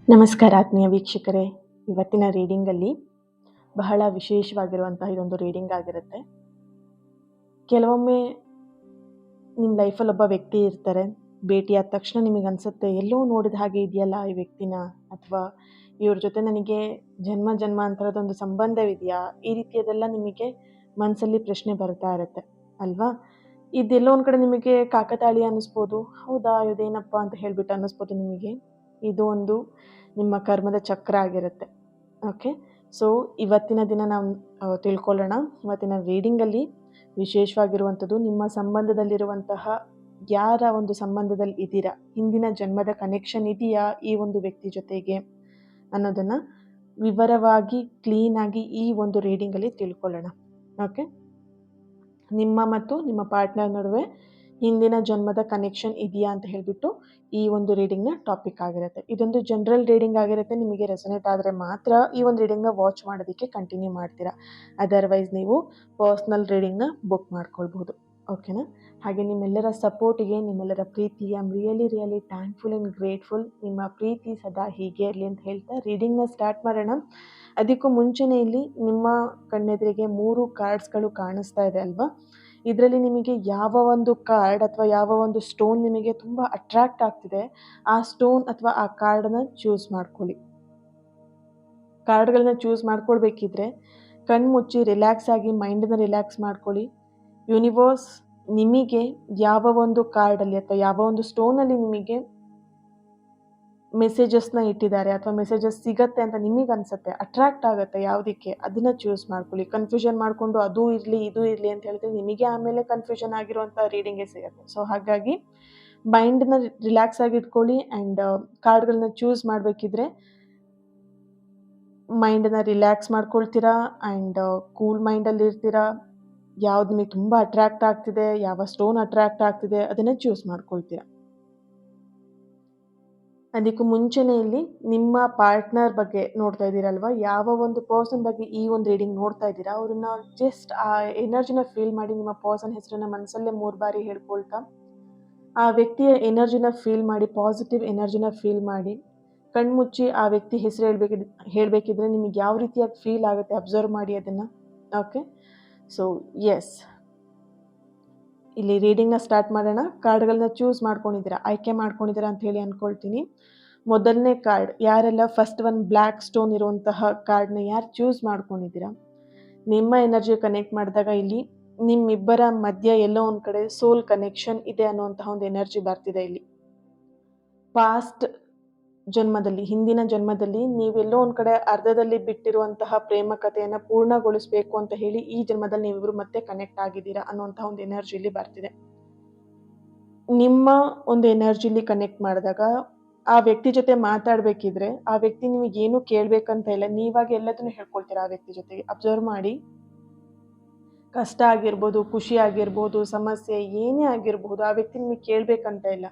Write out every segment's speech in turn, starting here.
ನಮಸ್ಕಾರ ಆತ್ಮೀಯ ವೀಕ್ಷಕರೇ. ಇವತ್ತಿನ ರೀಡಿಂಗಲ್ಲಿ ಬಹಳ ವಿಶೇಷವಾಗಿರುವಂತಹ ಇದೊಂದು ರೀಡಿಂಗ್ ಆಗಿರುತ್ತೆ. ಕೆಲವೊಮ್ಮೆ ನಿಮ್ಮ ಲೈಫಲ್ಲಿ ಒಬ್ಬ ವ್ಯಕ್ತಿ ಇರ್ತಾರೆ. ಭೇಟಿಯಾದ ತಕ್ಷಣ ನಿಮಗೆ ಅನಿಸುತ್ತೆ, ಎಲ್ಲೋ ನೋಡಿದ ಹಾಗೆ ಇದೆಯಲ್ಲ ಈ ವ್ಯಕ್ತಿನ, ಅಥವಾ ಇವ್ರ ಜೊತೆ ನನಗೆ ಜನ್ಮ ಜನ್ಮಾಂತರದೊಂದು ಸಂಬಂಧವಿದೆಯಾ, ಈ ರೀತಿಯದೆಲ್ಲ ನಿಮಗೆ ಮನಸ್ಸಲ್ಲಿ ಪ್ರಶ್ನೆ ಬರ್ತಾ ಇರುತ್ತೆ ಅಲ್ವಾ? ಇದೆಲ್ಲೋ ಒಂದು ಕಡೆ ನಿಮಗೆ ಕಾಕತಾಳೀಯ ಅನ್ನಿಸ್ಬೋದು. ಹೌದಾ, ಇದೇನಪ್ಪ ಅಂತ ಹೇಳಿಬಿಟ್ಟು ಅನ್ನಿಸ್ಬೋದು ನಿಮಗೆ. ಇದು ಒಂದು ನಿಮ್ಮ ಕರ್ಮದ ಚಕ್ರ ಆಗಿರುತ್ತೆ. ಓಕೆ, ಸೊ ಇವತ್ತಿನ ದಿನ ನಾವು ತಿಳ್ಕೊಳ್ಳೋಣ. ಇವತ್ತಿನ ರೀಡಿಂಗಲ್ಲಿ ವಿಶೇಷವಾಗಿರುವಂಥದ್ದು, ನಿಮ್ಮ ಸಂಬಂಧದಲ್ಲಿರುವಂತಹ ಯಾರ ಒಂದು ಸಂಬಂಧದಲ್ಲಿ ಇದ್ದೀರಾ, ಹಿಂದಿನ ಜನ್ಮದ ಕನೆಕ್ಷನ್ ಇದೆಯಾ ಈ ಒಂದು ವ್ಯಕ್ತಿ ಜೊತೆಗೆ ಅನ್ನೋದನ್ನು ವಿವರವಾಗಿ ಕ್ಲೀನಾಗಿ ಈ ಒಂದು ರೀಡಿಂಗಲ್ಲಿ ತಿಳ್ಕೊಳ್ಳೋಣ. ಓಕೆ, ನಿಮ್ಮ ಮತ್ತು ನಿಮ್ಮ ಪಾರ್ಟ್ನರ್ ನಡುವೆ ಹಿಂದಿನ ಜನ್ಮದ ಕನೆಕ್ಷನ್ ಇದೆಯಾ ಅಂತ ಹೇಳಿಬಿಟ್ಟು ಈ ಒಂದು ರೀಡಿಂಗ್ನ ಟಾಪಿಕ್ ಆಗಿರುತ್ತೆ. ಇದೊಂದು ಜನರಲ್ ರೀಡಿಂಗ್ ಆಗಿರುತ್ತೆ. ನಿಮಗೆ ರೆಸನೇಟ್ ಆದರೆ ಮಾತ್ರ ಈ ಒಂದು ರೀಡಿಂಗ್ನ ವಾಚ್ ಮಾಡೋದಕ್ಕೆ ಕಂಟಿನ್ಯೂ ಮಾಡ್ತೀರಾ. ಅದರ್ವೈಸ್ ನೀವು ಪರ್ಸ್ನಲ್ ರೀಡಿಂಗ್ನ ಬುಕ್ ಮಾಡ್ಕೊಳ್ಬೋದು. ಓಕೆನಾ? ಹಾಗೆ ನಿಮ್ಮೆಲ್ಲರ ಸಪೋರ್ಟಿಗೆ, ನಿಮ್ಮೆಲ್ಲರ ಪ್ರೀತಿ, I am really thankful and grateful. ನಿಮ್ಮ ಪ್ರೀತಿ ಸದಾ ಹೀಗೆ ಇರಲಿ ಅಂತ ಹೇಳ್ತಾ ರೀಡಿಂಗ್ನ ಸ್ಟಾರ್ಟ್ ಮಾಡೋಣ. ಅದಕ್ಕೂ ಮುಂಚೆನೇ ಇಲ್ಲಿ ನಿಮ್ಮ ಕಣ್ಣೆದುರಿಗೆ 3 ಕಾರ್ಡ್ಸ್ಗಳು ಕಾಣಿಸ್ತಾ ಇದೆ ಅಲ್ವಾ? ಇದರಲ್ಲಿ ನಿಮಗೆ ಯಾವ ಒಂದು ಕಾರ್ಡ್ ಅಥವಾ ಯಾವ ಒಂದು ಸ್ಟೋನ್ ನಿಮಗೆ ತುಂಬ ಅಟ್ರಾಕ್ಟ್ ಆಗ್ತಿದೆ, ಆ ಸ್ಟೋನ್ ಅಥವಾ ಆ ಕಾರ್ಡನ್ನು ಚೂಸ್ ಮಾಡ್ಕೊಳ್ಳಿ. ಕಾರ್ಡ್ಗಳನ್ನ ಚೂಸ್ ಮಾಡ್ಕೊಳ್ಬೇಕಿದ್ರೆ ಕಣ್ಮುಚ್ಚಿ ರಿಲ್ಯಾಕ್ಸ್ ಆಗಿ ಮೈಂಡನ್ನ ರಿಲ್ಯಾಕ್ಸ್ ಮಾಡ್ಕೊಳ್ಳಿ. ಯೂನಿವರ್ಸ್ ನಿಮಗೆ ಯಾವ ಒಂದು ಕಾರ್ಡಲ್ಲಿ ಅಥವಾ ಯಾವ ಒಂದು ಸ್ಟೋನಲ್ಲಿ ನಿಮಗೆ ಮೆಸೇಜಸ್ನ ಇಟ್ಟಿದ್ದಾರೆ ಅಥವಾ ಮೆಸೇಜಸ್ ಸಿಗತ್ತೆ ಅಂತ ನಿಮಗೆ ಅನಿಸುತ್ತೆ, ಅಟ್ರಾಕ್ಟ್ ಆಗುತ್ತೆ ಯಾವುದಕ್ಕೆ, ಅದನ್ನು ಚೂಸ್ ಮಾಡ್ಕೊಳ್ಳಿ. ಕನ್ಫ್ಯೂಷನ್ ಮಾಡಿಕೊಂಡು ಅದು ಇರಲಿ ಇದು ಇರಲಿ ಅಂತ ಹೇಳಿದ್ರೆ ನಿಮಗೆ ಆಮೇಲೆ ಕನ್ಫ್ಯೂಷನ್ ಆಗಿರುವಂಥ ರೀಡಿಂಗೇ ಸಿಗುತ್ತೆ. ಸೊ ಹಾಗಾಗಿ ಮೈಂಡನ್ನ ರಿಲ್ಯಾಕ್ಸ್ ಆಗಿ ಇಟ್ಕೊಳ್ಳಿ. ಆ್ಯಂಡ್ ಕಾರ್ಡ್ಗಳನ್ನ ಚೂಸ್ ಮಾಡಬೇಕಿದ್ರೆ ಮೈಂಡನ್ನ ರಿಲ್ಯಾಕ್ಸ್ ಮಾಡ್ಕೊಳ್ತೀರಾ ಆ್ಯಂಡ್ ಕೂಲ್ ಮೈಂಡಲ್ಲಿ ಇರ್ತೀರಾ. ಯಾವ್ದು ನಿಮಗೆ ತುಂಬ ಅಟ್ರಾಕ್ಟ್ ಆಗ್ತಿದೆ, ಯಾವ ಸ್ಟೋನ್ ಅಟ್ರಾಕ್ಟ್ ಆಗ್ತಿದೆ ಅದನ್ನು ಚೂಸ್ ಮಾಡ್ಕೊಳ್ತೀರಾ. ಅದಕ್ಕೂ ಮುಂಚೆನೇ ಇಲ್ಲಿ ನಿಮ್ಮ ಪಾರ್ಟ್ನರ್ ಬಗ್ಗೆ ನೋಡ್ತಾ ಇದ್ದೀರಲ್ವ, ಯಾವ ಒಂದು ಪರ್ಸನ್ ಬಗ್ಗೆ ಈ ಒಂದು ರೀಡಿಂಗ್ ನೋಡ್ತಾ ಇದ್ದೀರಾ, ಅವ್ರನ್ನ ಜಸ್ಟ್ ಆ ಎನರ್ಜಿನ ಫೀಲ್ ಮಾಡಿ. ನಿಮ್ಮ ಪರ್ಸನ್ ಹೆಸರನ್ನ ಮನಸ್ಸಲ್ಲೇ 3 ಬಾರಿ ಹೇಳ್ಕೊಳ್ತಾ ಆ ವ್ಯಕ್ತಿಯ ಎನರ್ಜಿನ ಫೀಲ್ ಮಾಡಿ, ಪಾಸಿಟಿವ್ ಎನರ್ಜಿನ ಫೀಲ್ ಮಾಡಿ. ಕಣ್ಮುಚ್ಚಿ ಆ ವ್ಯಕ್ತಿ ಹೆಸರು ಹೇಳಬೇಕಿದ್ರೆ ನಿಮಗೆ ಯಾವ ರೀತಿಯಾಗಿ ಫೀಲ್ ಆಗುತ್ತೆ ಅಬ್ಸರ್ವ್ ಮಾಡಿ ಅದನ್ನು. ಓಕೆ, ಸೊ ಎಸ್, ಇಲ್ಲಿ ರೀಡಿಂಗ್ನ ಸ್ಟಾರ್ಟ್ ಮಾಡೋಣ. ಕಾರ್ಡ್ಗಳನ್ನ ಚೂಸ್ ಮಾಡ್ಕೊಂಡಿದ್ದೀರಾ, ಆಯ್ಕೆ ಮಾಡ್ಕೊಂಡಿದ್ದೀರಾ ಅಂತ ಹೇಳಿ ಅಂದ್ಕೊಳ್ತೀನಿ. ಮೊದಲನೇ ಕಾರ್ಡ್, ಯಾರೆಲ್ಲ ಫಸ್ಟ್ ಒನ್ ಬ್ಲ್ಯಾಕ್ ಸ್ಟೋನ್ ಇರುವಂತಹ ಕಾರ್ಡ್ನ ಯಾರು ಚೂಸ್ ಮಾಡ್ಕೊಂಡಿದ್ದೀರಾ, ನಿಮ್ಮ ಎನರ್ಜಿ ಕನೆಕ್ಟ್ ಮಾಡಿದಾಗ ಇಲ್ಲಿ ನಿಮ್ಮಿಬ್ಬರ ಮಧ್ಯ ಎಲ್ಲೋ ಒಂದು ಕಡೆ ಸೋಲ್ ಕನೆಕ್ಷನ್ ಇದೆ ಅನ್ನುವಂತಹ ಒಂದು ಎನರ್ಜಿ ಬರ್ತಿದೆ. ಇಲ್ಲಿ ಪಾಸ್ಟ್ ಜನ್ಮದಲ್ಲಿ, ಹಿಂದಿನ ಜನ್ಮದಲ್ಲಿ ನೀವೆಲ್ಲೋ ಒಂದು ಕಡೆ ಅರ್ಧದಲ್ಲಿ ಬಿಟ್ಟಿರುವಂತಹ ಪ್ರೇಮ ಕಥೆಯನ್ನು ಪೂರ್ಣಗೊಳಿಸಬೇಕು ಅಂತ ಹೇಳಿ ಈ ಜನ್ಮದಲ್ಲಿ ನೀವಿಬ್ರು ಮತ್ತೆ ಕನೆಕ್ಟ್ ಆಗಿದ್ದೀರಾ ಅನ್ನುವಂತಹ ಒಂದು ಎನರ್ಜಿಲಿ ಬರ್ತಿದೆ. ನಿಮ್ಮ ಒಂದು ಎನರ್ಜಿಲಿ ಕನೆಕ್ಟ್ ಮಾಡಿದಾಗ ಆ ವ್ಯಕ್ತಿ ಜೊತೆ ಮಾತಾಡಬೇಕಿದ್ರೆ ಆ ವ್ಯಕ್ತಿ ನಿಮಗೇನು ಕೇಳಬೇಕಂತ ಇಲ್ಲ, ನೀವಾಗಿ ಎಲ್ಲದನ್ನು ಹೇಳ್ಕೊಳ್ತೀರಾ ಆ ವ್ಯಕ್ತಿ ಜೊತೆಗೆ. ಅಬ್ಸರ್ವ್ ಮಾಡಿ, ಕಷ್ಟ ಆಗಿರ್ಬೋದು, ಖುಷಿ ಆಗಿರ್ಬೋದು, ಸಮಸ್ಯೆ ಏನೇ ಆಗಿರ್ಬೋದು, ಆ ವ್ಯಕ್ತಿ ನಿಮಗೆ ಕೇಳಬೇಕಂತ ಇಲ್ಲ,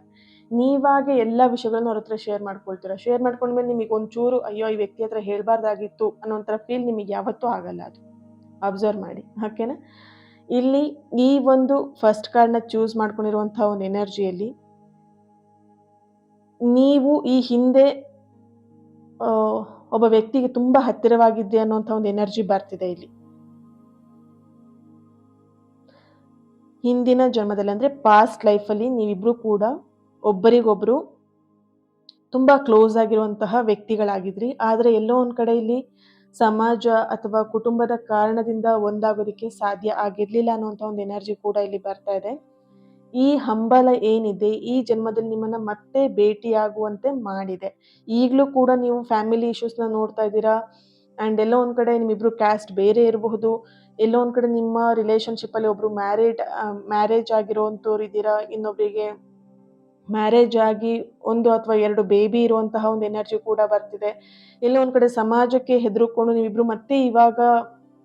ನೀವಾಗೆ ಎಲ್ಲ ವಿಷಯಗಳನ್ನ ಅವ್ರ ಹತ್ರ ಶೇರ್ ಮಾಡ್ಕೊಳ್ತೀರಾ. ಶೇರ್ ಮಾಡ್ಕೊಂಡ್ಮೇಲೆ ನಿಮಗೆ ಒಂಚೂರು ಅಯ್ಯೋ ಈ ವ್ಯಕ್ತಿ ಹತ್ರ ಹೇಳ್ಬಾರ್ದಾಗಿತ್ತು ಅನ್ನೋಂಥರ ಫೀಲ್ ನಿಮಗೆ ಯಾವತ್ತೂ ಆಗಲ್ಲ. ಅದು ಅಬ್ಸರ್ವ್ ಮಾಡಿ. ಓಕೆನಾ? ಇಲ್ಲಿ ಈ ಒಂದು ಫಸ್ಟ್ ಕಾರ್ಡ್ನ ಚೂಸ್ ಮಾಡ್ಕೊಂಡಿರುವಂಥ ಒಂದು ಎನರ್ಜಿಯಲ್ಲಿ ನೀವು ಈ ಹಿಂದೆ ಒಬ್ಬ ವ್ಯಕ್ತಿಗೆ ತುಂಬ ಹತ್ತಿರವಾಗಿದ್ದೆ ಅನ್ನೋಂಥ ಒಂದು ಎನರ್ಜಿ ಬರ್ತಿದೆ ಇಲ್ಲಿ. ಹಿಂದಿನ ಜನ್ಮದಲ್ಲಿ ಅಂದರೆ ಪಾಸ್ಟ್ ಲೈಫಲ್ಲಿ ನೀವಿಬ್ಬರು ಕೂಡ ಒಬ್ಬರಿಗೊಬ್ಬರು ತುಂಬ ಕ್ಲೋಸ್ ಆಗಿರುವಂತಹ ವ್ಯಕ್ತಿಗಳಾಗಿದ್ರಿ. ಆದರೆ ಎಲ್ಲೋ ಒಂದು ಕಡೆ ಇಲ್ಲಿ ಸಮಾಜ ಅಥವಾ ಕುಟುಂಬದ ಕಾರಣದಿಂದ ಒಂದಾಗೋದಕ್ಕೆ ಸಾಧ್ಯ ಆಗಿರಲಿಲ್ಲ ಅನ್ನೋಂಥ ಒಂದು ಎನರ್ಜಿ ಕೂಡ ಇಲ್ಲಿ ಬರ್ತಾ ಇದೆ. ಈ ಹಂಬಲ ಏನಿದೆ ಈ ಜನ್ಮದಲ್ಲಿ ನಿಮ್ಮನ್ನು ಮತ್ತೆ ಭೇಟಿಯಾಗುವಂತೆ ಮಾಡಿದೆ. ಈಗಲೂ ಕೂಡ ನೀವು ಫ್ಯಾಮಿಲಿ ಇಶ್ಯೂಸ್ನ ನೋಡ್ತಾ ಇದ್ದೀರಾ. ಆ್ಯಂಡ್ ಎಲ್ಲೋ ಒಂದು ಕಡೆ ನಿಮ್ಮಿಬ್ಬರು ಕ್ಯಾಸ್ಟ್ ಬೇರೆ ಇರಬಹುದು. ಎಲ್ಲೋ ಒಂದು ಕಡೆ ನಿಮ್ಮ ರಿಲೇಷನ್ಶಿಪ್ಪಲ್ಲಿ ಒಬ್ಬರು ಮ್ಯಾರೇಜ್ ಆಗಿರೋವಂಥವ್ರು ಇದ್ದೀರಾ, ಇನ್ನೊಬ್ಬರಿಗೆ ಮ್ಯಾರೇಜ್ ಆಗಿ 1 ಅಥವಾ 2 ಬೇಬಿ ಇರುವಂತಹ ಒಂದು ಎನರ್ಜಿ ಕೂಡ ಬರ್ತಿದೆ. ಎಲ್ಲೋ ಒಂದು ಕಡೆ ಸಮಾಜಕ್ಕೆ ಹೆದರ್ಕೊಂಡು ನೀವಿಬ್ಬರು ಮತ್ತೆ ಇವಾಗ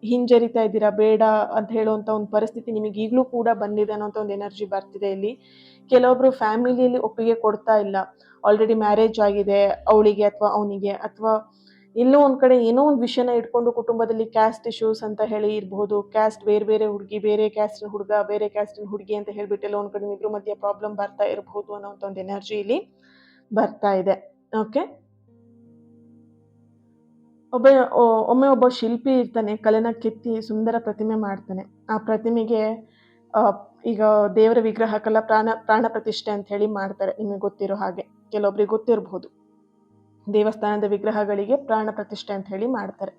ಹಿಂಜರಿತಾ ಇದ್ದೀರಾ, ಬೇಡ ಅಂತ ಹೇಳುವಂಥ ಒಂದು ಪರಿಸ್ಥಿತಿ ನಿಮಗೆ ಈಗಲೂ ಕೂಡ ಬಂದಿದೆ ಅನ್ನೋಂಥ ಒಂದು ಎನರ್ಜಿ ಬರ್ತಿದೆ ಇಲ್ಲಿ. ಕೆಲವೊಬ್ಬರು ಫ್ಯಾಮಿಲಿಯಲ್ಲಿ ಒಪ್ಪಿಗೆ ಕೊಡ್ತಾ ಇಲ್ಲ, ಆಲ್ರೆಡಿ ಮ್ಯಾರೇಜ್ ಆಗಿದೆ ಅವಳಿಗೆ ಅಥವಾ ಅವನಿಗೆ, ಅಥವಾ ಎಲ್ಲೋ ಒಂದು ಕಡೆ ಏನೋ ಒಂದು ವಿಷಯನ ಇಟ್ಕೊಂಡು ಕುಟುಂಬದಲ್ಲಿ ಕ್ಯಾಸ್ಟ್ ಇಶ್ಯೂಸ್ ಅಂತ ಹೇಳಿ ಇರಬಹುದು. ಕ್ಯಾಸ್ಟ್ ಬೇರೆ ಹುಡುಗಿ, ಬೇರೆ ಕ್ಯಾಸ್ಟಿನ ಹುಡುಗ, ಬೇರೆ ಕ್ಯಾಸ್ಟಿನ ಹುಡುಗಿ ಅಂತ ಹೇಳಿಬಿಟ್ಟು ಎಲ್ಲೋ ಒಂದು ಕಡೆ ಇಬ್ಬರ ಮಧ್ಯೆ ಪ್ರಾಬ್ಲಮ್ ಬರ್ತಾ ಇರಬಹುದು ಅನ್ನೋಂಥ ಒಂದು ಎನರ್ಜಿ ಇಲ್ಲಿ ಬರ್ತಾ ಇದೆ. ಓಕೆ, ಒಬ್ಬ ಒಮ್ಮೆ ಒಬ್ಬ ಶಿಲ್ಪಿ ಇರ್ತಾನೆ, ಕಲೆನ ಕೆತ್ತಿ ಸುಂದರ ಪ್ರತಿಮೆ ಮಾಡ್ತಾನೆ. ಆ ಪ್ರತಿಮೆಗೆ ಆಹ್, ಈಗ ದೇವರ ವಿಗ್ರಹಕ್ಕೆಲ್ಲ ಪ್ರಾಣ ಪ್ರತಿಷ್ಠೆ ಅಂತ ಹೇಳಿ ಮಾಡ್ತಾರೆ, ನಿಮಗೆ ಗೊತ್ತಿರೋ ಹಾಗೆ. ಕೆಲವೊಬ್ರಿಗೆ ಗೊತ್ತಿರಬಹುದು. ದೇವಸ್ಥಾನದ ವಿಗ್ರಹಗಳಿಗೆ ಪ್ರಾಣ ಪ್ರತಿಷ್ಠೆ ಅಂತ ಹೇಳಿ ಮಾಡ್ತಾರೆ.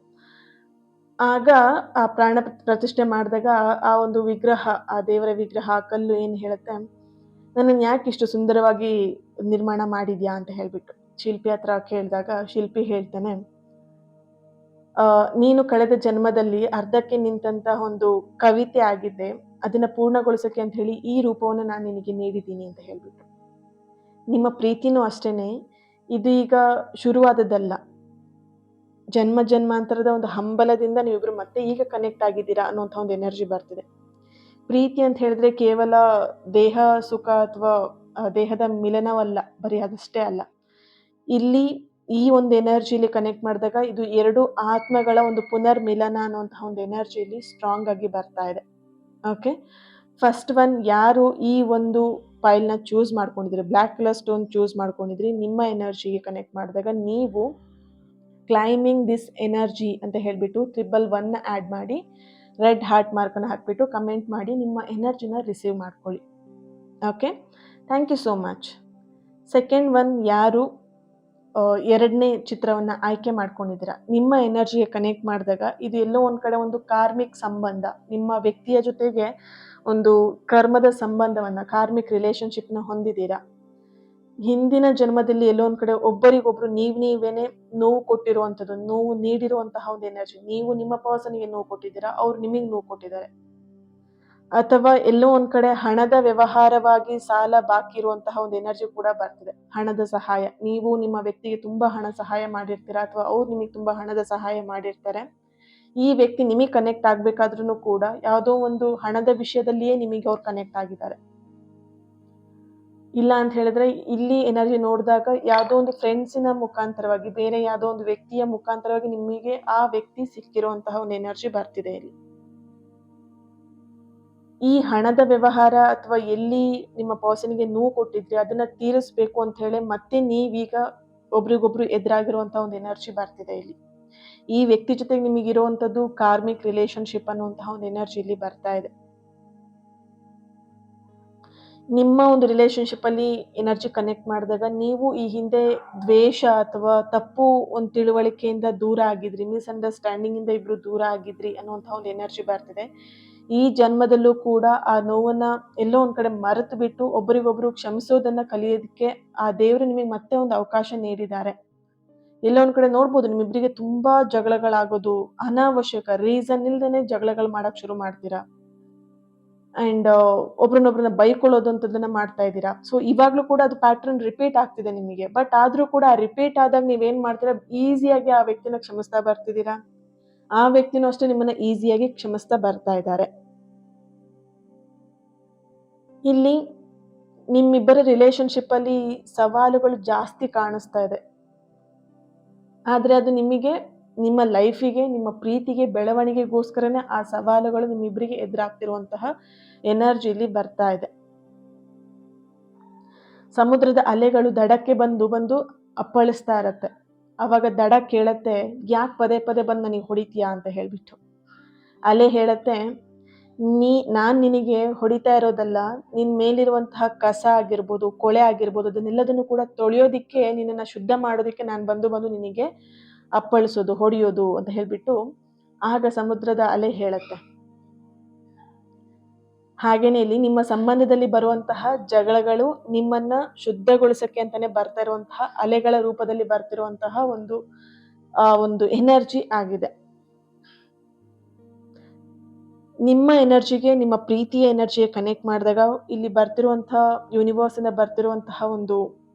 ಆಗ ಆ ಪ್ರಾಣ ಪ್ರತಿಷ್ಠೆ ಮಾಡಿದಾಗ ಆ ಒಂದು ವಿಗ್ರಹ, ಆ ದೇವರ ವಿಗ್ರಹ, ಆ ಕಲ್ಲು ಏನು ಹೇಳುತ್ತೆ, ನನ್ನನ್ನು ಯಾಕೆ ಇಷ್ಟು ಸುಂದರವಾಗಿ ನಿರ್ಮಾಣ ಮಾಡಿದ್ಯಾ ಅಂತ ಹೇಳ್ಬಿಟ್ಟು. ಶಿಲ್ಪಿ ಹತ್ರ ಕೇಳಿದಾಗ ಶಿಲ್ಪಿ ಹೇಳ್ತಾನೆ, ನೀನು ಕಳೆದ ಜನ್ಮದಲ್ಲಿ ಅರ್ಧಕ್ಕೆ ನಿಂತಹ ಒಂದು ಕವಿತೆ ಆಗಿದ್ದೆ, ಅದನ್ನ ಪೂರ್ಣಗೊಳಿಸಕ್ಕೆ ಅಂತ ಹೇಳಿ ಈ ರೂಪವನ್ನು ನಾನು ನಿನಗೆ ನೀಡಿದ್ದೀನಿ ಅಂತ ಹೇಳ್ಬಿಟ್ಟು. ನಿಮ್ಮ ಪ್ರೀತಿನೂ ಅಷ್ಟೇನೆ, ಇದು ಈಗ ಶುರುವಾದದ್ದಲ್ಲ. ಜನ್ಮ ಜನ್ಮಾಂತರದ ಒಂದು ಹಂಬಲದಿಂದ ನೀವಿಬ್ರು ಮತ್ತೆ ಈಗ ಕನೆಕ್ಟ್ ಆಗಿದ್ದೀರಾ ಅನ್ನೋಂಥ ಒಂದು ಎನರ್ಜಿ ಬರ್ತಿದೆ. ಪ್ರೀತಿ ಅಂತ ಹೇಳಿದ್ರೆ ಕೇವಲ ದೇಹ ಸುಖ ಅಥವಾ ದೇಹದ ಮಿಲನವಲ್ಲ, ಬರೀ ಅದಷ್ಟೇ ಅಲ್ಲ. ಇಲ್ಲಿ ಈ ಒಂದು ಎನರ್ಜಿಲಿ ಕನೆಕ್ಟ್ ಮಾಡಿದಾಗ ಇದು 2 ಆತ್ಮಗಳ ಒಂದು ಪುನರ್ ಮಿಲನ ಅನ್ನುವಂತಹ ಒಂದು ಎನರ್ಜಿಲಿ ಸ್ಟ್ರಾಂಗ್ ಆಗಿ ಬರ್ತಾ ಇದೆ. ಓಕೆ, ಫಸ್ಟ್ ಒನ್ ಯಾರು ಈ ಒಂದು ಫೈಲ್ನ ಚೂಸ್ ಮಾಡ್ಕೊಂಡಿದ್ರಿ, ಬ್ಲ್ಯಾಕ್ ಕಲರ್ ಸ್ಟೋನ್ ಚೂಸ್ ಮಾಡ್ಕೊಂಡಿದ್ರಿ, ನಿಮ್ಮ ಎನರ್ಜಿಗೆ ಕನೆಕ್ಟ್ ಮಾಡಿದಾಗ ನೀವು ಕ್ಲೈಮಿಂಗ್ ದಿಸ್ ಎನರ್ಜಿ ಅಂತ ಹೇಳ್ಬಿಟ್ಟು 111 ಆ್ಯಡ್ ಮಾಡಿ ರೆಡ್ ಹಾರ್ಟ್ ಮಾರ್ಕನ್ನು ಹಾಕ್ಬಿಟ್ಟು ಕಮೆಂಟ್ ಮಾಡಿ ನಿಮ್ಮ ಎನರ್ಜಿನ ರಿಸೀವ್ ಮಾಡ್ಕೊಳ್ಳಿ. Okay, thank you so much. Second one ಯಾರು 2ನೇ ಚಿತ್ರವನ್ನು ಆಯ್ಕೆ ಮಾಡ್ಕೊಂಡಿದ್ದೀರಾ, ನಿಮ್ಮ ಎನರ್ಜಿಗೆ ಕನೆಕ್ಟ್ ಮಾಡಿದಾಗ ಇದು ಎಲ್ಲೋ ಒಂದು ಕಡೆ ಒಂದು ಕಾರ್ಮಿಕ್ ಸಂಬಂಧ, ನಿಮ್ಮ ವ್ಯಕ್ತಿಯ ಜೊತೆಗೆ ಒಂದು ಕರ್ಮದ ಸಂಬಂಧವನ್ನು, ಕಾರ್ಮಿಕ್ ರಿಲೇಶನ್ಶಿಪ್ನ ಹೊಂದಿದ್ದೀರಾ. ಹಿಂದಿನ ಜನ್ಮದಲ್ಲಿ ಎಲ್ಲೋ ಒಂದು ಕಡೆ ಒಬ್ಬರಿಗೊಬ್ರು ನೀವೇನೆ ನೋವು ಕೊಟ್ಟಿರುವಂಥದ್ದು, ನೋವು ನೀಡಿರುವಂತಹ ಒಂದು ಎನರ್ಜಿ. ನೀವು ನಿಮ್ಮ ಪರ್ಸನ್ಗೆ ನೋವು ಕೊಟ್ಟಿದ್ದೀರಾ, ಅವ್ರು ನಿಮಗೆ ನೋವು ಕೊಟ್ಟಿದ್ದಾರೆ. ಅಥವಾ ಎಲ್ಲೋ ಒಂದ್ ಕಡೆ ಹಣದ ವ್ಯವಹಾರವಾಗಿ ಸಾಲ ಬಾಕಿ ಇರುವಂತಹ ಒಂದು ಎನರ್ಜಿ ಕೂಡ ಬರ್ತಿದೆ. ಹಣದ ಸಹಾಯ, ನೀವು ನಿಮ್ಮ ವ್ಯಕ್ತಿಗೆ ತುಂಬಾ ಹಣ ಸಹಾಯ ಮಾಡಿರ್ತೀರಾ, ಅಥವಾ ಅವ್ರು ನಿಮಗೆ ತುಂಬಾ ಹಣದ ಸಹಾಯ ಮಾಡಿರ್ತಾರೆ. ಈ ವ್ಯಕ್ತಿ ನಿಮಗೆ ಕನೆಕ್ಟ್ ಆಗ್ಬೇಕಾದ್ರೂ ಕೂಡ ಯಾವುದೋ ಒಂದು ಹಣದ ವಿಷಯದಲ್ಲಿಯೇ ನಿಮಗೆ ಅವ್ರು ಕನೆಕ್ಟ್ ಆಗಿದ್ದಾರೆ. ಇಲ್ಲ ಅಂತ ಹೇಳಿದ್ರೆ ಇಲ್ಲಿ ಎನರ್ಜಿ ನೋಡಿದಾಗ ಯಾವುದೋ ಒಂದು ಫ್ರೆಂಡ್ಸಿನ ಮುಖಾಂತರವಾಗಿ, ಬೇರೆ ಯಾವುದೋ ಒಂದು ವ್ಯಕ್ತಿಯ ಮುಖಾಂತರವಾಗಿ ನಿಮಗೆ ಆ ವ್ಯಕ್ತಿ ಸಿಕ್ಕಿರುವಂತಹ ಒಂದು ಎನರ್ಜಿ ಬರ್ತಿದೆ ಇಲ್ಲಿ. ಈ ಹಣದ ವ್ಯವಹಾರ ಅಥವಾ ಎಲ್ಲಿ ನಿಮ್ಮ ಪರ್ಸನ್ಗೆ ನೋವು ಕೊಟ್ಟಿದ್ರಿ ಅದನ್ನ ತೀರಿಸ್ಬೇಕು ಅಂತ ಹೇಳಿ ಮತ್ತೆ ನೀವೀಗ ಒಬ್ರಿಗೊಬ್ರು ಎದುರಾಗಿರುವಂತಹ ಒಂದು ಎನರ್ಜಿ ಬರ್ತಿದೆ ಇಲ್ಲಿ. ಈ ವ್ಯಕ್ತಿ ಜೊತೆಗೆ ನಿಮಗಿರುವಂಥದ್ದು ಕಾರ್ಮಿಕ್ ರಿಲೇಶನ್ಶಿಪ್ ಅನ್ನುವಂತಹ ಒಂದು ಎನರ್ಜಿ ಇಲ್ಲಿ ಬರ್ತಾ ಇದೆ. ನಿಮ್ಮ ಒಂದು ರಿಲೇಶನ್ಶಿಪ್ ಅಲ್ಲಿ ಎನರ್ಜಿ ಕನೆಕ್ಟ್ ಮಾಡಿದಾಗ ನೀವು ಈ ಹಿಂದೆ ದ್ವೇಷ ಅಥವಾ ತಪ್ಪು ಒಂದು ತಿಳುವಳಿಕೆಯಿಂದ ದೂರ ಆಗಿದ್ರಿ, ಮಿಸ್ಅಂಡರ್ಸ್ಟ್ಯಾಂಡಿಂಗ್ ಇಂದ ಇಬ್ರು ದೂರ ಆಗಿದ್ರಿ ಅನ್ನುವಂತಹ ಒಂದು ಎನರ್ಜಿ ಬರ್ತಿದೆ. ಈ ಜನ್ಮದಲ್ಲೂ ಕೂಡ ಆ ನೋವನ್ನ ಎಲ್ಲೋ ಒಂದ್ ಕಡೆ ಮರೆತು ಬಿಟ್ಟು ಒಬ್ಬರಿಗೊಬ್ರು ಕ್ಷಮಿಸೋದನ್ನ ಕಲಿಯೋದಕ್ಕೆ ಆ ದೇವರು ನಿಮಗೆ ಮತ್ತೆ ಒಂದು ಅವಕಾಶ ನೀಡಿದ್ದಾರೆ. ಎಲ್ಲೋ ಒಂದ್ ಕಡೆ ನೋಡ್ಬೋದು, ನಿಮ್ಮಿಬ್ಬರಿಗೆ ತುಂಬಾ ಜಗಳಗಳಾಗೋದು, ಅನಾವಶ್ಯಕ ರೀಸನ್ ಇಲ್ದೇನೆ ಜಗಳಗಳು ಮಾಡಕ್ ಶುರು ಮಾಡ್ತೀರಾ. ಅಂಡ್ ಒಬ್ರನ್ನೊಬ್ರನ್ನ ಬೈಕೊಳ್ಳೋದು ಅಂತದನ್ನ ಮಾಡ್ತಾ ಇದ್ದೀರಾ. ಸೊ ಇವಾಗ್ಲೂ ಕೂಡ ಅದು ಪ್ಯಾಟರ್ನ್ ರಿಪೀಟ್ ಆಗ್ತಿದೆ ನಿಮಗೆ. ಬಟ್ ಆದ್ರೂ ಕೂಡ ರಿಪೀಟ್ ಆದಾಗ ನೀವೇನ್ ಮಾಡ್ತೀರಾ, ಈಸಿಯಾಗಿ ಆ ವ್ಯಕ್ತಿನ ಕ್ಷಮಿಸ್ತಾ ಬರ್ತಿದ್ದೀರಾ. ಆ ವ್ಯಕ್ತಿನೂ ಅಷ್ಟೇ ನಿಮ್ಮನ್ನ ಈಸಿಯಾಗಿ ಕ್ಷಮಿಸ್ತಾ ಬರ್ತಾ ಇದ್ದಾರೆ. ಇಲ್ಲಿ ನಿಮ್ಮಿಬ್ಬರ ರಿಲೇಶನ್ಶಿಪ್ ಅಲ್ಲಿ ಸವಾಲುಗಳು ಜಾಸ್ತಿ ಕಾಣಿಸ್ತಾ ಇದೆ. ಆದ್ರೆ ಅದು ನಿಮಗೆ, ನಿಮ್ಮ ಲೈಫಿಗೆ, ನಿಮ್ಮ ಪ್ರೀತಿಗೆ, ಬೆಳವಣಿಗೆಗೋಸ್ಕರನೇ ಆ ಸವಾಲುಗಳು ನಿಮ್ಮಿಬ್ಬರಿಗೆ ಎದುರಾಗ್ತಿರುವಂತಹ ಎನರ್ಜಿ ಇಲ್ಲಿ ಬರ್ತಾ ಇದೆ. ಸಮುದ್ರದ ಅಲೆಗಳು ದಡಕ್ಕೆ ಬಂದು ಬಂದು ಅಪ್ಪಳಿಸ್ತಾ ಇರತ್ತೆ. ಅವಾಗ ದಡ ಕೇಳತ್ತೆ, ಯಾಕೆ ಪದೇ ಪದೇ ಬಂದು ನನಗೆ ಹೊಡಿತೀಯಾ ಅಂತ ಹೇಳ್ಬಿಟ್ಟು. ಅಲೆ ಹೇಳತ್ತೆ, ನಾನ್ ನಿನಗೆ ಹೊಡಿತಾ ಇರೋದಲ್ಲ, ನಿನ್ ಮೇಲಿರುವಂತಹ ಕಸ ಆಗಿರ್ಬೋದು, ಕೊಳೆ ಆಗಿರ್ಬೋದು, ಅದನ್ನೆಲ್ಲದನ್ನು ಕೂಡ ತೊಳೆಯೋದಿಕ್ಕೆ, ನಿನ್ನನ್ನ ಶುದ್ಧ ಮಾಡೋದಿಕ್ಕೆ ನಾನು ಬಂದು ನಿನಗೆ ಅಪ್ಪಳಿಸೋದು, ಹೊಡೆಯೋದು ಅಂತ ಹೇಳ್ಬಿಟ್ಟು ಆಗ ಸಮುದ್ರದ ಅಲೆ ಹೇಳತ್ತೆ. ಹಾಗೇನೆ ಇಲ್ಲಿ ನಿಮ್ಮ ಸಂಬಂಧದಲ್ಲಿ ಬರುವಂತಹ ಜಗಳಗಳು ನಿಮ್ಮನ್ನ ಶುದ್ಧಗೊಳಿಸಕ್ಕೆ ಅಂತಾನೆ ಬರ್ತಾ ಇರುವಂತಹ ಅಲೆಗಳ ರೂಪದಲ್ಲಿ ಬರ್ತಿರುವಂತಹ ಒಂದು ಎನರ್ಜಿ ಆಗಿದೆ. ನಿಮ್ಮ ಎನರ್ಜಿಗೆ, ನಿಮ್ಮ ಪ್ರೀತಿಯ ಎನರ್ಜಿಗೆ ಕನೆಕ್ಟ್ ಮಾಡಿದಾಗ ಇಲ್ಲಿ ಬರ್ತಿರುವಂತಹ ಯೂನಿವರ್ಸ್ ಇಂದ ಬರ್ತಿರುವಂತಹ ಒಂದು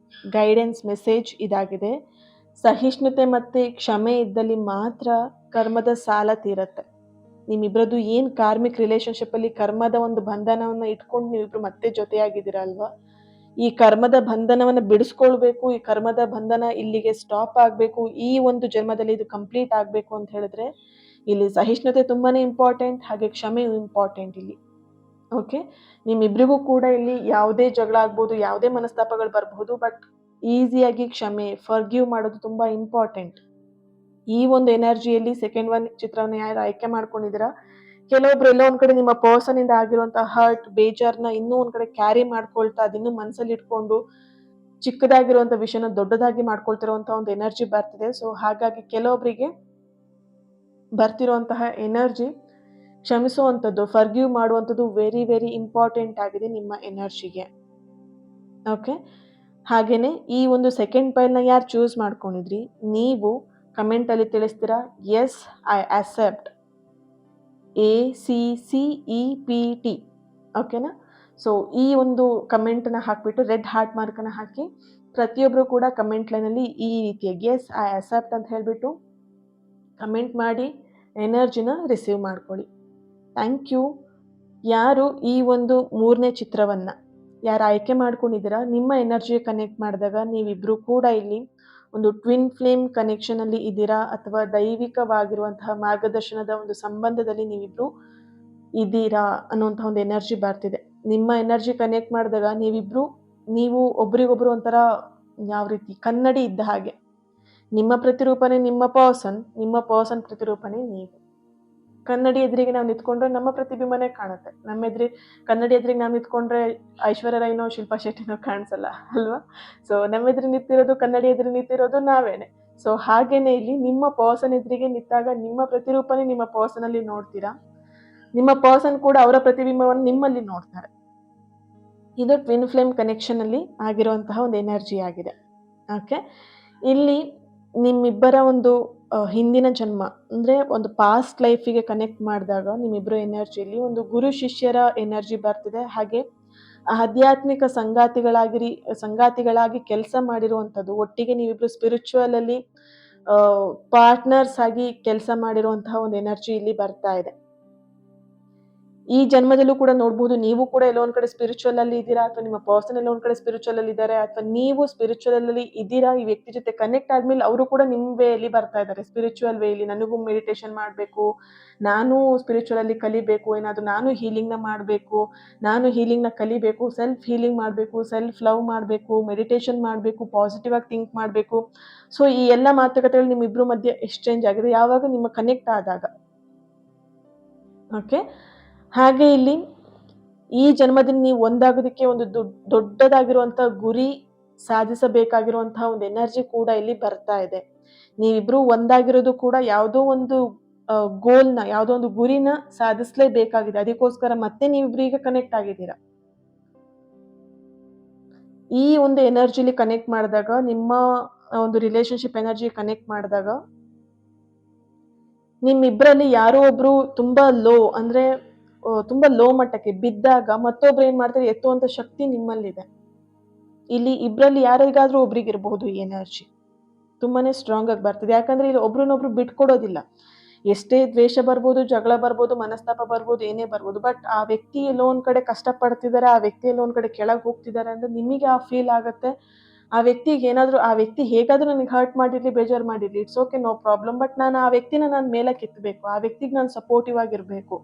ಗೈಡೆನ್ಸ್ ಮೆಸೇಜ್ ಇದಾಗಿದೆ. ಸಹಿಷ್ಣುತೆ ಮತ್ತೆ ಕ್ಷಮೆ ಇದ್ದಲ್ಲಿ ಮಾತ್ರ ಕರ್ಮದ ಸಾಲ ತೀರತ್ತೆ. ನಿಮ್ಮಿಬ್ರದ್ದು ಏನ್ ಕಾರ್ಮಿಕ್ ರಿಲೇಶನ್ಶಿಪ್ ಅಲ್ಲಿ ಕರ್ಮದ ಒಂದು ಬಂಧನವನ್ನ ಇಟ್ಕೊಂಡು ನೀವಿಬ್ರು ಮತ್ತೆ ಜೊತೆಯಾಗಿದ್ದೀರಲ್ವಾ, ಈ ಕರ್ಮದ ಬಂಧನವನ್ನ ಬಿಡಿಸ್ಕೊಳ್ಬೇಕು, ಈ ಕರ್ಮದ ಬಂಧನ ಇಲ್ಲಿಗೆ ಸ್ಟಾಪ್ ಆಗ್ಬೇಕು, ಈ ಒಂದು ಜನ್ಮದಲ್ಲಿ ಇದು ಕಂಪ್ಲೀಟ್ ಆಗ್ಬೇಕು ಅಂತ ಹೇಳಿದ್ರೆ ಇಲ್ಲಿ ಸಹಿಷ್ಣುತೆ ತುಂಬಾನೇ ಇಂಪಾರ್ಟೆಂಟ್, ಹಾಗೆ ಕ್ಷಮೆಯು ಇಂಪಾರ್ಟೆಂಟ್ ಇಲ್ಲಿ. ಓಕೆ, ನಿಮ್ಮಿಬ್ರಿಗೂ ಕೂಡ ಇಲ್ಲಿ ಯಾವುದೇ ಜಗಳ ಆಗ್ಬೋದು, ಯಾವುದೇ ಮನಸ್ತಾಪಗಳು ಬರಬಹುದು, ಬಟ್ ಈಸಿಯಾಗಿ ಕ್ಷಮೆ, ಫರ್ಗಿವ್ ಮಾಡೋದು ತುಂಬಾ ಇಂಪಾರ್ಟೆಂಟ್. ಈ ಒಂದು ಎನರ್ಜಿಯಲ್ಲಿ ಸೆಕೆಂಡ್ ಒನ್ ಚಿತ್ರವನ್ನು ಯಾರು ಆಯ್ಕೆ ಮಾಡ್ಕೊಂಡಿದ್ದೀರಾ, ಕೆಲವೊಬ್ರು ಎಲ್ಲೋ ಒಂದ್ ಕಡೆ ನಿಮ್ಮ ಪರ್ಸನ್ ಇಂದ ಆಗಿರುವಂತಹ ಹರ್ಟ್, ಬೇಜಾರ್ನ ಇನ್ನೂ ಒಂದ್ ಕಡೆ ಕ್ಯಾರಿ ಮಾಡ್ಕೊಳ್ತಾ ಅದನ್ನು ಮನಸ್ಸಲ್ಲಿ ಇಟ್ಕೊಂಡು ಚಿಕ್ಕದಾಗಿರುವಂತ ವಿಷಯನ ದೊಡ್ಡದಾಗಿ ಮಾಡ್ಕೊಳ್ತಿರುವಂತಹ ಒಂದು ಎನರ್ಜಿ ಬರ್ತಿದೆ. ಸೊ ಹಾಗಾಗಿ ಕೆಲವೊಬ್ಬರಿಗೆ ಬರ್ತಿರುವಂತಹ ಎನರ್ಜಿ ಕ್ಷಮಿಸುವಂಥದ್ದು, ಫರ್ಗಿವ್ ಮಾಡುವಂಥದ್ದು ವೆರಿ ವೆರಿ ಇಂಪಾರ್ಟೆಂಟ್ ಆಗಿದೆ ನಿಮ್ಮ ಎನರ್ಜಿಗೆ. ಓಕೆ, ಹಾಗೇನೆ ಈ ಒಂದು ಸೆಕೆಂಡ್ ಪೈಲ್ನ ಯಾರು ಚೂಸ್ ಮಾಡ್ಕೊಂಡಿದ್ರಿ, ನೀವು ಕಮೆಂಟಲ್ಲಿ ತಿಳಿಸ್ತೀರಾ ಎಸ್ ಐ ಅಕ್ಸೆಪ್ಟ್, ACCEPT. ಓಕೆನಾ? ಸೊ ಈ ಒಂದು ಕಮೆಂಟ್ನ ಹಾಕ್ಬಿಟ್ಟು ರೆಡ್ ಹಾರ್ಟ್ ಮಾರ್ಕನ್ನು ಹಾಕಿ ಪ್ರತಿಯೊಬ್ಬರು ಕೂಡ ಕಮೆಂಟ್ ಲೈನಲ್ಲಿ ಈ ರೀತಿಯಾಗಿ ಎಸ್ ಐ ಅಕ್ಸೆಪ್ಟ್ ಅಂತ ಹೇಳಿಬಿಟ್ಟು ಕಮೆಂಟ್ ಮಾಡಿ ಎನರ್ಜಿನ ರಿಸೀವ್ ಮಾಡ್ಕೊಳ್ಳಿ. Thank you. ಯಾರು ಈ ಒಂದು 3ನೇ ಚಿತ್ರವನ್ನು ಯಾರು ಆಯ್ಕೆ ಮಾಡ್ಕೊಂಡಿದ್ದೀರಾ, ನಿಮ್ಮ ಎನರ್ಜಿ ಕನೆಕ್ಟ್ ಮಾಡಿದಾಗ ನೀವಿಬ್ಬರು ಕೂಡ ಇಲ್ಲಿ ಒಂದು ಟ್ವಿನ್ ಫ್ಲೇಮ್ ಕನೆಕ್ಷನಲ್ಲಿ ಇದ್ದೀರಾ ಅಥವಾ ದೈವಿಕವಾಗಿರುವಂತಹ ಮಾರ್ಗದರ್ಶನದ ಒಂದು ಸಂಬಂಧದಲ್ಲಿ ನೀವಿಬ್ರು ಇದ್ದೀರಾ ಅನ್ನುವಂತಹ ಒಂದು ಎನರ್ಜಿ ಬರ್ತಿದೆ. ನಿಮ್ಮ ಎನರ್ಜಿ ಕನೆಕ್ಟ್ ಮಾಡಿದಾಗ ನೀವು ಒಬ್ರಿಗೊಬ್ರು ಒಂಥರ ಯಾವ ರೀತಿ ಕನ್ನಡಿ ಇದ್ದ ಹಾಗೆ. ನಿಮ್ಮ ಪ್ರತಿರೂಪನೇ ನಿಮ್ಮ ಪರ್ಸನ್ ಪ್ರತಿರೂಪನೇ ನೀವು. ಕನ್ನಡಿ ಎದುರಿಗೆ ನಾವು ನಿಂತ್ಕೊಂಡ್ರೆ ನಮ್ಮ ಪ್ರತಿಬಿಂಬನೇ ಕಾಣುತ್ತೆ. ಕನ್ನಡಿ ಎದುರಿಗೆ ನಾವು ನಿಂತ್ಕೊಂಡ್ರೆ ಐಶ್ವರ್ಯ ರೈನೋ ಶಿಲ್ಪಾ ಶೆಟ್ಟಿನೋ ಕಾಣಿಸಲ್ಲ ಅಲ್ವಾ? ಸೊ ನಮ್ಮ ಎದುರು ನಿಂತಿರೋದು, ಕನ್ನಡಿ ಎದುರು ನಿಂತಿರೋದು ನಾವೇನೆ. ಸೊ ಹಾಗೇನೆ ಇಲ್ಲಿ ನಿಮ್ಮ ಪರ್ಸನ್ ಎದುರಿಗೆ ನಿಂತಾಗ ನಿಮ್ಮ ಪ್ರತಿರೂಪನೇ ನಿಮ್ಮ ಪರ್ಸನ್ ಅಲ್ಲಿ ನೋಡ್ತೀರಾ, ನಿಮ್ಮ ಪರ್ಸನ್ ಕೂಡ ಅವರ ಪ್ರತಿಬಿಂಬವನ್ನು ನಿಮ್ಮಲ್ಲಿ ನೋಡ್ತಾರೆ. ಇದು ಟ್ವಿನ್ ಫ್ಲೇಮ್ ಕನೆಕ್ಷನ್ ಅಲ್ಲಿ ಆಗಿರುವಂತಹ ಒಂದು ಎನರ್ಜಿ ಆಗಿದೆ. ಓಕೆ, ಇಲ್ಲಿ ನಿಮ್ಮಿಬ್ಬರ ಒಂದು ಹಿಂದಿನ ಜನ್ಮ ಅಂದರೆ ಒಂದು ಪಾಸ್ಟ್ ಲೈಫಿಗೆ ಕನೆಕ್ಟ್ ಮಾಡಿದಾಗ ನಿಮ್ಮಿಬ್ಬರು ಎನರ್ಜಿಯಲ್ಲಿ ಒಂದು ಗುರು ಶಿಷ್ಯರ ಎನರ್ಜಿ ಬರ್ತಿದೆ. ಹಾಗೆ ಆಧ್ಯಾತ್ಮಿಕ ಸಂಗಾತಿಗಳಾಗಿ ಕೆಲಸ ಮಾಡಿರುವಂಥದ್ದು, ಒಟ್ಟಿಗೆ ನೀವಿಬ್ಬರು ಸ್ಪಿರಿಚುವಲಲ್ಲಿ ಪಾರ್ಟ್ನರ್ಸ್ ಆಗಿ ಕೆಲಸ ಮಾಡಿರುವಂತಹ ಒಂದು ಎನರ್ಜಿ ಇಲ್ಲಿ ಬರ್ತಾ ಇದೆ. ಈ ಜನ್ಮದಲ್ಲೂ ಕೂಡ ನೋಡ್ಬೋದು, ನೀವು ಕೂಡ ಎಲ್ಲೋ ಒಂದ್ ಕಡೆ ಸ್ಪಿರಿಚುವಲ್ ಅಲ್ಲಿ ಇದ್ದೀರಾ, ಅಥವಾ ನಿಮ್ಮ ಪರ್ಸನ್ ಎಲ್ಲೋ ಒಂದ್ ಕಡೆ ಸ್ಪಿರಿಚುವಲ್ ಅಲ್ಲಿ ಇದ್ದಾರೆ, ಅಥವಾ ನೀವು ಸ್ಪಿರಿಚುವಲ್ ಅಲ್ಲಿ ಇದ್ದೀರಾ. ಈ ವ್ಯಕ್ತಿ ಜೊತೆ ಕನೆಕ್ಟ್ ಆದ್ಮೇಲೆ ಅವರು ಕೂಡ ನಿಮ್ ವೇಯಲ್ಲಿ ಬರ್ತಾ ಇದ್ದಾರೆ, ಸ್ಪಿರಿಚುವಲ್ ವೇಲಿ. ನನಗೂ ಮೆಡಿಟೇಷನ್ ಮಾಡಬೇಕು, ನಾನು ಸ್ಪಿರಿಚುವಲ್ ಅಲ್ಲಿ ಕಲಿಬೇಕು, ಏನಾದ್ರು ನಾನು ಹೀಲಿಂಗ್ ನ ಮಾಡಬೇಕು, ನಾನು ಹೀಲಿಂಗ್ ನ ಕಲಿಬೇಕು, ಸೆಲ್ಫ್ ಹೀಲಿಂಗ್ ಮಾಡಬೇಕು, ಸೆಲ್ಫ್ ಲವ್ ಮಾಡಬೇಕು, ಮೆಡಿಟೇಷನ್ ಮಾಡಬೇಕು, ಪಾಸಿಟಿವ್ ಆಗಿ ಥಿಂಕ್ ಮಾಡಬೇಕು. ಸೊ ಈ ಎಲ್ಲ ಮಾತುಕತೆಗಳು ನಿಮ್ಮಿಬ್ರು ಮಧ್ಯೆ ಎಕ್ಸ್ಚೇಂಜ್ ಆಗಿದೆ ಯಾವಾಗ ನಿಮ್ಮ ಕನೆಕ್ಟ್ ಆದಾಗ. ಓಕೆ, ಹಾಗೆ ಇಲ್ಲಿ ಈ ಜನ್ಮದಲ್ಲಿ ನೀವು ಒಂದಾಗೋದಕ್ಕೆ ಒಂದು ದೊಡ್ಡದಾಗಿರುವಂತಹ ಗುರಿ ಸಾಧಿಸಬೇಕಾಗಿರುವಂತಹ ಒಂದು ಎನರ್ಜಿ ಕೂಡ ಇಲ್ಲಿ ಬರ್ತಾ ಇದೆ. ನೀವಿಬ್ರು ಒಂದಾಗಿರೋದು ಕೂಡ ಯಾವುದೋ ಒಂದು ಗೋಲ್ನ, ಯಾವುದೋ ಒಂದು ಗುರಿನ ಸಾಧಿಸಲೇಬೇಕಾಗಿದೆ. ಅದಕ್ಕೋಸ್ಕರ ಮತ್ತೆ ನೀವಿಬ್ರು ಈಗ ಕನೆಕ್ಟ್ ಆಗಿದ್ದೀರಾ. ಈ ಒಂದು ಎನರ್ಜಿಲಿ ಕನೆಕ್ಟ್ ಮಾಡಿದಾಗ, ನಿಮ್ಮ ಒಂದು ರಿಲೇಶನ್ಶಿಪ್ ಎನರ್ಜಿ ಕನೆಕ್ಟ್ ಮಾಡಿದಾಗ, ನಿಮ್ಮಿಬ್ಬರಲ್ಲಿ ಯಾರೋ ಒಬ್ರು ತುಂಬಾ ಲೋ ಮಟ್ಟಕ್ಕೆ ಬಿದ್ದಾಗ ಮತ್ತೊಬ್ರು ಏನ್ ಮಾಡ್ತಾರೆ, ಎತ್ತುವಂತ ಶಕ್ತಿ ನಿಮ್ಮಲ್ಲಿದೆ. ಇಲ್ಲಿ ಇಬ್ರಲ್ಲಿ ಯಾರಿಗಾದ್ರೂ ಒಬ್ರಿಗಿರಬಹುದು ಈ ಎನರ್ಜಿ ತುಂಬಾನೇ ಸ್ಟ್ರಾಂಗ್ ಆಗಿ ಬರ್ತದೆ. ಯಾಕಂದ್ರೆ ಇಲ್ಲಿ ಒಬ್ರನ್ನೊಬ್ರು ಬಿಟ್ಕೊಡೋದಿಲ್ಲ. ಎಷ್ಟೇ ದ್ವೇಷ ಬರ್ಬೋದು, ಜಗಳ ಬರ್ಬೋದು, ಮನಸ್ತಾಪ ಬರ್ಬೋದು, ಏನೇ ಬರ್ಬೋದು, ಬಟ್ ಆ ವ್ಯಕ್ತಿ ಎಲ್ಲೋ ಒಂದ್ ಕಡೆ ಕಷ್ಟಪಡ್ತಿದ್ದಾರೆ, ಆ ವ್ಯಕ್ತಿ ಎಲ್ಲೋ ಒಂದ್ ಕಡೆ ಕೆಳಗೆ ಹೋಗ್ತಿದ್ದಾರೆ ಅಂದ್ರೆ ನಿಮಗೆ ಆ ಫೀಲ್ ಆಗುತ್ತೆ. ಆ ವ್ಯಕ್ತಿ ಹೇಗಾದ್ರೂ ನನಗೆ ಹರ್ಟ್ ಮಾಡಿರ್ಲಿ, ಬೇಜಾರು ಮಾಡಿರ್ಲಿ, it's okay, no problem, but ನಾನು ಆ ವ್ಯಕ್ತಿನ ನಾನು ಮೇಲಕ್ಕೆ ಎತ್ತಬೇಕು, ಆ ವ್ಯಕ್ತಿಗೆ ನಾನು ಸಪೋರ್ಟಿವ್ ಆಗಿರ್ಬೇಕು.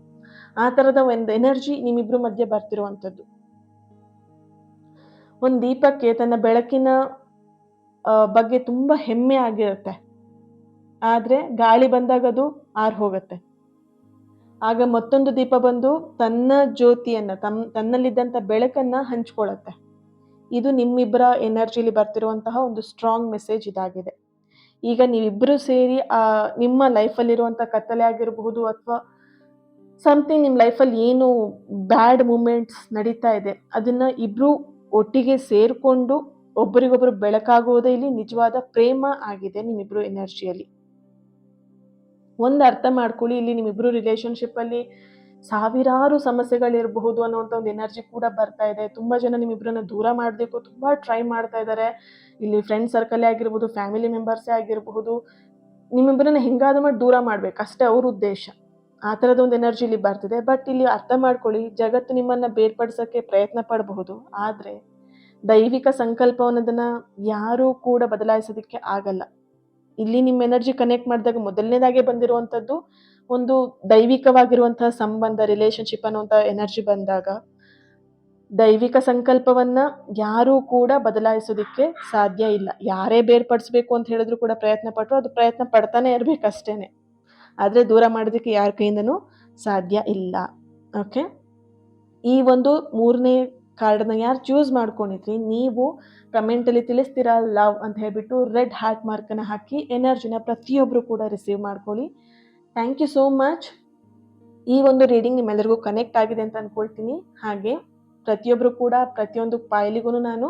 ಆ ತರದ ಒಂದು ಎನರ್ಜಿ ನಿಮ್ಮಿಬ್ರು ಮಧ್ಯೆ ಬರ್ತಿರುವಂಥದ್ದು. ಒಂದು ದೀಪಕ್ಕೆ ತನ್ನ ಬೆಳಕಿನ ಬಗ್ಗೆ ತುಂಬಾ ಹೆಮ್ಮೆ ಆಗಿರುತ್ತೆ, ಆದ್ರೆ ಗಾಳಿ ಬಂದಾಗ ಅದು ಆರ್ ಹೋಗುತ್ತೆ. ಆಗ ಮತ್ತೊಂದು ದೀಪ ಬಂದು ತನ್ನ ಜ್ಯೋತಿಯನ್ನ, ತನ್ನಲ್ಲಿದ್ದಂಥ ಬೆಳಕನ್ನ ಹಂಚ್ಕೊಳ್ಳುತ್ತೆ. ಇದು ನಿಮ್ಮಿಬ್ಬರ ಎನರ್ಜಿಲಿ ಬರ್ತಿರುವಂತಹ ಒಂದು ಸ್ಟ್ರಾಂಗ್ ಮೆಸೇಜ್ ಇದಾಗಿದೆ. ಈಗ ನೀವಿಬ್ಬರು ಸೇರಿ ನಿಮ್ಮ ಲೈಫಲ್ಲಿರುವಂಥ ಕತ್ತಲೆ ಆಗಿರಬಹುದು, ಅಥವಾ ಸಮಥಿಂಗ್ ನಿಮ್ಮ ಲೈಫಲ್ಲಿ ಏನು ಬ್ಯಾಡ್ ಮೂಮೆಂಟ್ಸ್ ನಡೀತಾ ಇದೆ, ಅದನ್ನ ಇಬ್ರು ಒಟ್ಟಿಗೆ ಸೇರ್ಕೊಂಡು ಒಬ್ಬರಿಗೊಬ್ಬರು ಬೆಳಕಾಗುವುದೇ ಇಲ್ಲಿ ನಿಜವಾದ ಪ್ರೇಮ ಆಗಿದೆ ನಿಮ್ಮಿಬ್ರು ಎನರ್ಜಿಯಲ್ಲಿ. ಒಂದು ಅರ್ಥ ಮಾಡ್ಕೊಳ್ಳಿ, ಇಲ್ಲಿ ನಿಮ್ಮಿಬ್ರು ರಿಲೇಶನ್ಶಿಪ್ ಅಲ್ಲಿ ಸಾವಿರಾರು ಸಮಸ್ಯೆಗಳಿರಬಹುದು ಅನ್ನುವಂಥ ಒಂದು ಎನರ್ಜಿ ಕೂಡ ಬರ್ತಾ ಇದೆ. ತುಂಬಾ ಜನ ನಿಮ್ಮಿಬ್ರನ್ನ ದೂರ ಮಾಡಬೇಕು ತುಂಬಾ ಟ್ರೈ ಮಾಡ್ತಾ ಇದ್ದಾರೆ. ಇಲ್ಲಿ ಫ್ರೆಂಡ್ ಸರ್ಕಲ್ ಆಗಿರ್ಬೋದು, ಫ್ಯಾಮಿಲಿ ಮೆಂಬರ್ಸೇ ಆಗಿರಬಹುದು, ನಿಮ್ಮಿಬ್ಬರನ್ನ ಹೆಂಗಾದ್ರೂ ಮಾಡಿ ದೂರ ಮಾಡ್ಬೇಕು ಅಷ್ಟೇ ಅವ್ರ ಉದ್ದೇಶ. ಆ ಥರದ ಒಂದು ಎನರ್ಜಿ ಇಲ್ಲಿ ಬರ್ತಿದೆ. ಬಟ್ ಇಲ್ಲಿ ಅರ್ಥ ಮಾಡ್ಕೊಳ್ಳಿ, ಜಗತ್ತು ನಿಮ್ಮನ್ನ ಬೇರ್ಪಡಿಸೋಕ್ಕೆ ಪ್ರಯತ್ನ ಪಡಬಹುದು, ಆದ್ರೆ ದೈವಿಕ ಸಂಕಲ್ಪವನ್ನದನ್ನ ಯಾರೂ ಕೂಡ ಬದಲಾಯಿಸೋದಕ್ಕೆ ಆಗಲ್ಲ. ಇಲ್ಲಿ ನಿಮ್ಮ ಎನರ್ಜಿ ಕನೆಕ್ಟ್ ಮಾಡಿದಾಗ ಮೊದಲನೇದಾಗೆ ಬಂದಿರುವಂಥದ್ದು ಒಂದು ದೈವಿಕವಾಗಿರುವಂತಹ ಸಂಬಂಧ, ರಿಲೇಶನ್ಶಿಪ್ ಅನ್ನುವಂಥ ಎನರ್ಜಿ ಬಂದಾಗ ದೈವಿಕ ಸಂಕಲ್ಪವನ್ನು ಯಾರೂ ಕೂಡ ಬದಲಾಯಿಸೋದಕ್ಕೆ ಸಾಧ್ಯ ಇಲ್ಲ. ಯಾರೇ ಬೇರ್ಪಡಿಸ್ಬೇಕು ಅಂತ ಹೇಳಿದ್ರು ಕೂಡ ಪ್ರಯತ್ನ ಪಟ್ಟರು ಅದು ಪ್ರಯತ್ನ ಪಡ್ತಾನೆ ಇರಬೇಕಷ್ಟೇ. ಆದರೆ ದೂರ ಮಾಡೋದಕ್ಕೆ ಯಾರ ಕೈಯಿಂದನೂ ಸಾಧ್ಯ ಇಲ್ಲ. ಓಕೆ, ಈ ಒಂದು 3ನೇ ಕಾರ್ಡನ್ನ ಯಾರು ಚೂಸ್ ಮಾಡ್ಕೊಂಡಿದ್ರಿ ನೀವು ಕಮೆಂಟಲ್ಲಿ ತಿಳಿಸ್ತೀರಾ ಲವ್ ಅಂತ ಹೇಳ್ಬಿಟ್ಟು ರೆಡ್ ಹಾರ್ಟ್ ಮಾರ್ಕನ್ನು ಹಾಕಿ ಎನರ್ಜಿನ ಪ್ರತಿಯೊಬ್ಬರು ಕೂಡ ರಿಸೀವ್ ಮಾಡ್ಕೊಳ್ಳಿ. Thank you so much. ಈ ಒಂದು ರೀಡಿಂಗ್ ನಿಮ್ಮೆಲ್ಲರಿಗೂ ಕನೆಕ್ಟ್ ಆಗಿದೆ ಅಂತ ಅಂದ್ಕೊಳ್ತೀನಿ. ಹಾಗೆ ಪ್ರತಿಯೊಬ್ಬರು ಕೂಡ ಪ್ರತಿಯೊಂದು ಫೈಲಿಗೂ ನಾನು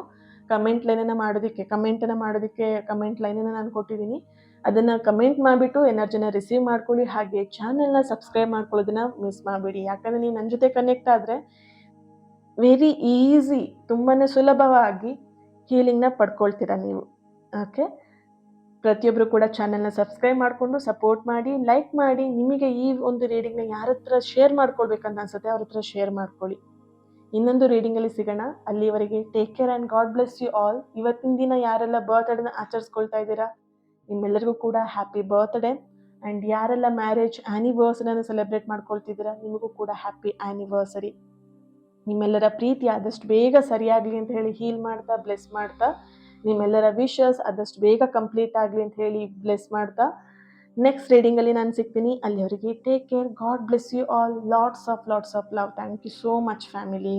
ಕಮೆಂಟ್ ಮಾಡೋದಕ್ಕೆ ಕಮೆಂಟ್ ಲೈನನ್ನು ನಾನು ಕೊಟ್ಟಿದ್ದೀನಿ. ಅದನ್ನು ಕಮೆಂಟ್ ಮಾಡಿಬಿಟ್ಟು ಎನರ್ಜಿನ ರಿಸೀವ್ ಮಾಡ್ಕೊಳ್ಳಿ. ಹಾಗೆ ಚಾನಲ್ನ ಸಬ್ಸ್ಕ್ರೈಬ್ ಮಾಡ್ಕೊಳ್ಳೋದನ್ನ ಮಿಸ್ ಮಾಡಬೇಡಿ. ಯಾಕಂದರೆ ನೀವು ನನ್ನ ಜೊತೆ ಕನೆಕ್ಟ್ ಆದರೆ ವೆರಿ ಈಸಿ, ತುಂಬಾ ಸುಲಭವಾಗಿ ಹೀಲಿಂಗ್ನ ಪಡ್ಕೊಳ್ತೀರಾ ನೀವು. ಓಕೆ, ಪ್ರತಿಯೊಬ್ಬರು ಕೂಡ ಚಾನಲ್ನ ಸಬ್ಸ್ಕ್ರೈಬ್ ಮಾಡಿಕೊಂಡು ಸಪೋರ್ಟ್ ಮಾಡಿ, ಲೈಕ್ ಮಾಡಿ. ನಿಮಗೆ ಈ ಒಂದು ರೀಡಿಂಗ್ನ ಯಾರ ಹತ್ರ ಶೇರ್ ಮಾಡ್ಕೊಳ್ಬೇಕಂತ ಅನ್ಸುತ್ತೆ ಅವ್ರ ಹತ್ರ ಶೇರ್ ಮಾಡ್ಕೊಳ್ಳಿ. ಇನ್ನೊಂದು ರೀಡಿಂಗಲ್ಲಿ ಸಿಗೋಣ. ಅಲ್ಲಿವರೆಗೆ take care and God bless you all. ಇವತ್ತಿನ ದಿನ ಯಾರೆಲ್ಲ ಬರ್ತ್ಡೇನ ಆಚರಿಸ್ಕೊಳ್ತಾ ಇದ್ದೀರಾ ನಿಮ್ಮೆಲ್ಲರಿಗೂ ಕೂಡ ಹ್ಯಾಪಿ ಬರ್ತ್ಡೇ. ಆ್ಯಂಡ್ ಯಾರೆಲ್ಲ ಮ್ಯಾರೇಜ್ ಆ್ಯನಿವರ್ಸರಿನ ಸೆಲೆಬ್ರೇಟ್ ಮಾಡ್ಕೊಳ್ತಿದ್ದೀರಾ ನಿಮಗೂ ಕೂಡ ಹ್ಯಾಪಿ ಆ್ಯನಿವರ್ಸರಿ. ನಿಮ್ಮೆಲ್ಲರ ಪ್ರೀತಿ ಆದಷ್ಟು ಬೇಗ ಸರಿಯಾಗಲಿ ಅಂತ ಹೇಳಿ ಹೀಲ್ ಮಾಡ್ತಾ ಬ್ಲೆಸ್ ಮಾಡ್ತಾ, ನಿಮ್ಮೆಲ್ಲರ ವಿಶಸ್ ಆದಷ್ಟು ಬೇಗ ಕಂಪ್ಲೀಟ್ ಆಗಲಿ ಅಂತ ಹೇಳಿ ಬ್ಲೆಸ್ ಮಾಡ್ತಾ ನೆಕ್ಸ್ಟ್ ರೀಡಿಂಗಲ್ಲಿ ನಾನು ಸಿಗ್ತೀನಿ. ಅಲ್ಲಿವರೆಗೆ take care, God bless you all, lots of love. Thank you so much family.